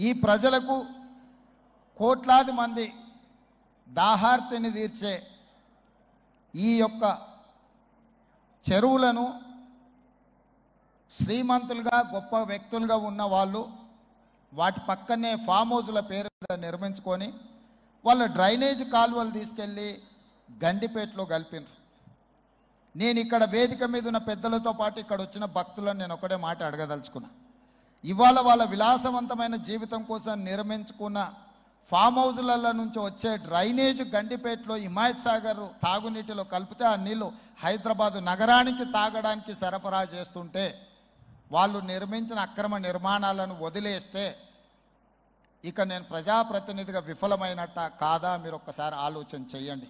ఈ ప్రజలకు కోట్లాది మంది దాహార్తిని తీర్చే ఈ యొక్క చెరువులను శ్రీమంతులుగా గొప్ప వ్యక్తులుగా ఉన్న వాళ్ళు వాటి పక్కనే ఫామ్ హౌస్ల పేరు నిర్మించుకొని వాళ్ళ డ్రైనేజ్ కాలువలు తీసుకెళ్ళి గండిపేటలో కలిపినారు. నేను ఇక్కడ వేదిక మీద ఉన్న పెద్దలతో పాటు ఇక్కడ వచ్చిన భక్తులను నేను ఒకటే మాట అడగదలుచుకున్నా. ఇవాళ వాళ్ళ విలాసవంతమైన జీవితం కోసం నిర్మించుకున్న ఫామ్ హౌజుల నుంచి వచ్చే డ్రైనేజ్ గండిపేటలో హిమాయత్ సాగర్ తాగునీటిలో కలిపితే ఆ నీళ్లు హైదరాబాదు నగరానికి తాగడానికి సరఫరా చేస్తుంటే వాళ్ళు నిర్మించిన అక్రమ నిర్మాణాలను వదిలేస్తే ఇక నేను ప్రజాప్రతినిధిగా విఫలమైనట్ట కాదా మీరు ఒక్కసారి ఆలోచన చేయండి.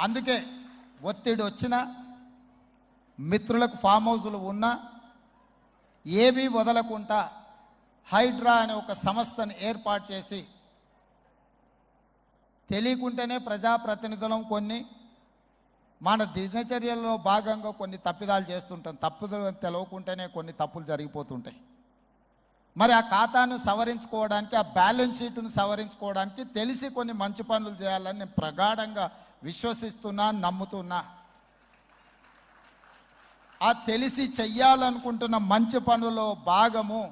అందుకే ఒత్తిడి వచ్చినా మిత్రులకు ఫామ్ హౌజులు ఉన్నా ఏవి వదలకుండా హైడ్రా అనే ఒక సంస్థను ఏర్పాటు చేసి తెలియకుంటేనే ప్రజాప్రతినిధులం కొన్ని మన దినచర్యల్లో భాగంగా కొన్ని తప్పిదాలు చేస్తుంటాం. తప్పులు తెలవకుంటేనే కొన్ని తప్పులు జరిగిపోతుంటాయి. మరి ఆ ఖాతాను సవరించుకోవడానికి ఆ బ్యాలెన్స్ షీట్ను సవరించుకోవడానికి తెలిసి కొన్ని మంచి పనులు చేయాలని నేను ప్రగాఢంగా విశ్వసిస్తున్నా, నమ్ముతున్నా. ఆ తెలిసి చెయ్యాలనుకుంటున్న మంచి పనుల్లో భాగము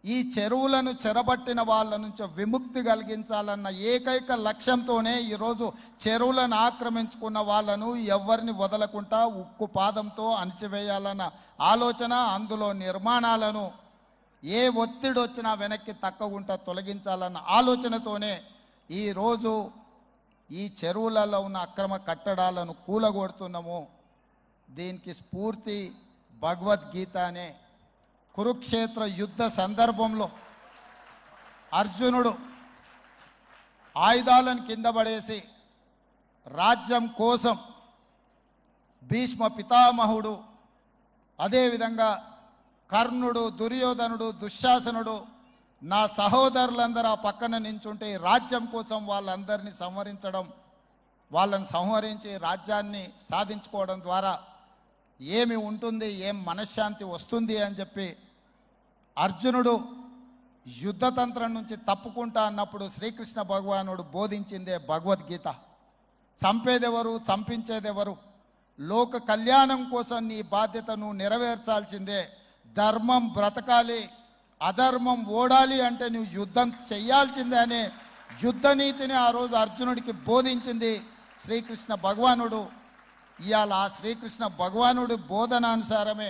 ఈ చెరువులను చెరబట్టిన వాళ్ళ నుంచి విముక్తి కలిగించాలన్న ఏకైక లక్ష్యంతోనే ఈరోజు చెరువులను ఆక్రమించుకున్న వాళ్ళను ఎవరిని వదలకుండా ఉక్కు పాదంతో అణిచివేయాలన్న ఆలోచన, అందులో నిర్మాణాలను ఏ ఒత్తిడి వచ్చినా వెనక్కి తక్కకుండా తొలగించాలన్న ఆలోచనతోనే ఈరోజు ఈ చెరువులలో ఉన్న అక్రమ కట్టడాలను కూలగొడుతున్నాము. దీనికి స్ఫూర్తి భగవద్గీత అనే కురుక్షేత్ర యుద్ధ సందర్భంలో అర్జునుడు ఆయుధాలను కింద పడేసి రాజ్యం కోసం భీష్మ పితామహుడు, అదేవిధంగా కర్ణుడు, దుర్యోధనుడు, దుశ్శాసనుడు, నా సహోదరులందరూ ఆ పక్కన నించుంటే రాజ్యం కోసం వాళ్ళందరినీ సంహరించడం, వాళ్ళని సంహరించి రాజ్యాన్ని సాధించుకోవడం ద్వారా ఏమి ఉంటుంది, ఏం మనశ్శాంతి వస్తుంది అని చెప్పి అర్జునుడు యుద్ధతంత్రం నుంచి తప్పుకుంటా అన్నప్పుడు శ్రీకృష్ణ భగవానుడు బోధించిందే భగవద్గీత. చంపేదెవరు, చంపించేదెవరు, లోక కళ్యాణం కోసం నీ బాధ్యతను నెరవేర్చాల్సిందే. ధర్మం బ్రతకాలి, అధర్మం ఓడాలి అంటే నువ్వు యుద్ధం చెయ్యాల్సిందే అనే యుద్ధ నీతిని ఆ రోజు అర్జునుడికి బోధించింది శ్రీకృష్ణ భగవానుడు. ఇవాళ ఆ శ్రీకృష్ణ భగవానుడి బోధనానుసారమే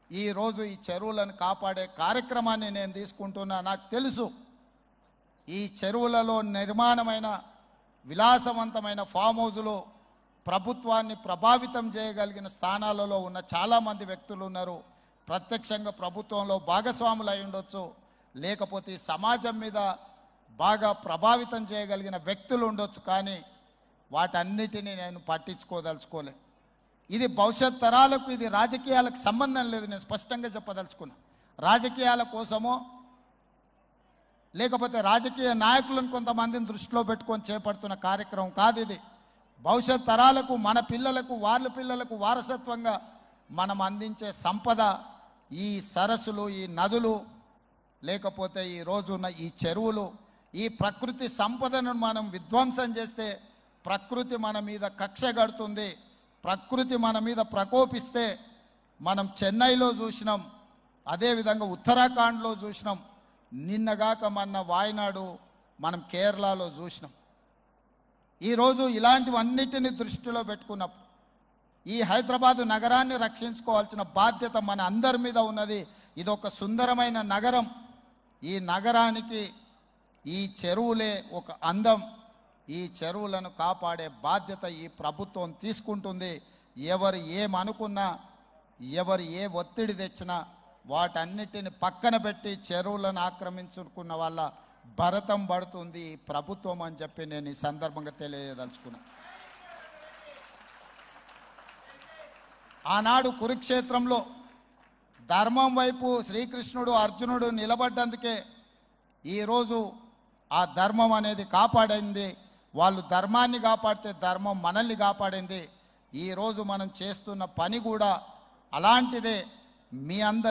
ఈరోజు ఈ చెరువులను కాపాడే కార్యక్రమాన్ని నేను తీసుకుంటున్నా. నాకు తెలుసు ఈ చెరువులలో నిర్మాణమైన విలాసవంతమైన ఫామ్ హౌజులు ప్రభుత్వాన్ని ప్రభావితం చేయగలిగిన స్థానాలలో ఉన్న చాలామంది వ్యక్తులు ఉన్నారు. ప్రత్యక్షంగా ప్రభుత్వంలో భాగస్వాములు అయి ఉండొచ్చు, లేకపోతే సమాజం మీద బాగా ప్రభావితం చేయగలిగిన వ్యక్తులు ఉండొచ్చు. కానీ వాటన్నిటినీ నేను పట్టించుకోదలుచుకోలే. ఇది భవిష్యత్ తరాలకు, ఇది రాజకీయాలకు సంబంధం లేదు. నేను స్పష్టంగా చెప్పదలుచుకున్నా. రాజకీయాల కోసమో లేకపోతే రాజకీయ నాయకులను కొంతమందిని దృష్టిలో పెట్టుకొని చేపడుతున్న కార్యక్రమం కాదు ఇది. భవిష్యత్ తరాలకు, మన పిల్లలకు, వాళ్ళ పిల్లలకు వారసత్వంగా మనం అందించే సంపద ఈ సరస్సులు, ఈ నదులు, లేకపోతే ఈ రోజున్న ఈ చెరువులు. ఈ ప్రకృతి సంపదను మనం విధ్వంసం చేస్తే ప్రకృతి మన మీద కక్ష కడుతుంది. ప్రకృతి మన మీద ప్రకోపిస్తే మనం చెన్నైలో చూసినాం, అదేవిధంగా ఉత్తరాఖండ్లో చూసినాం, నిన్నగాక మొన్న వాయనాడు మనం కేరళలో చూసినాం. ఈరోజు ఇలాంటివన్నిటిని దృష్టిలో పెట్టుకున్నప్పుడు ఈ హైదరాబాదు నగరాన్ని రక్షించుకోవాల్సిన బాధ్యత మన అందరి మీద ఉన్నది. ఇది ఒక సుందరమైన నగరం. ఈ నగరానికి ఈ చెరువులే ఒక అందం. ఈ చెరువులను కాపాడే బాధ్యత ఈ ప్రభుత్వం తీసుకుంటుంది. ఎవరు ఏమనుకున్నా, ఎవరు ఏ ఒత్తిడి తెచ్చినా వాటన్నిటిని పక్కన పెట్టి చెరువులను ఆక్రమించుకున్న వాళ్ళ భరతం పడుతుంది ఈ ప్రభుత్వం అని చెప్పి నేను ఈ సందర్భంగా తెలియదలుచుకున్నా. ఆనాడు కురుక్షేత్రంలో ధర్మం వైపు శ్రీకృష్ణుడు, అర్జునుడు నిలబడ్డందుకే ఈరోజు ఆ ధర్మం అనేది కాపాడింది. వాళ్ళు ధర్మాన్ని కాపాడితే ధర్మం మనల్ని కాపాడింది. ఈరోజు మనం చేస్తున్న పని కూడా అలాంటిదే. మీ అందరి